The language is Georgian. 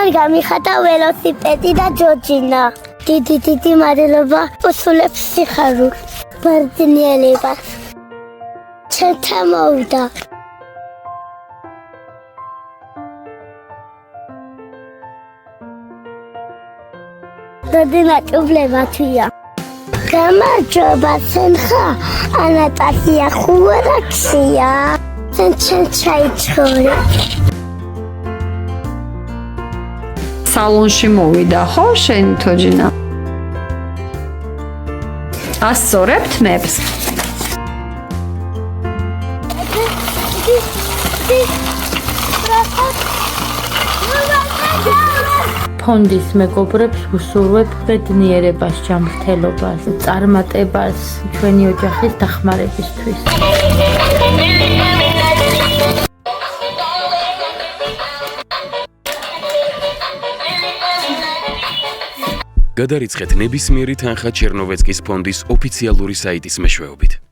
მან გამიხატა ველოსიპედი და ჯოჯინა. დიდი მადლობა უსულებს სიხარულს, ბრძნიელებას. ჩემთან მოვიდა. როდი ნაჭუბლება თვია. გამარჯობა, სენ ხა? ანატასია ხუარაქსია. სენ ჩემ ჩაიცხოვრი. სალონში მოვიდა, ხო, შენი თოჯინა? ასწორებთ მებს? ფონდის მეგობრებს ვუსურვებ ბედნიერებას, ჯანმრთელობას, წარმატებას ჩვენი ოჯახის დახმარებისთვის. გადარიცხეთ ნებისმიერი თანხა ჩერნოვეცკის ფონდის ოფიციალური საიტის მეშვეობით.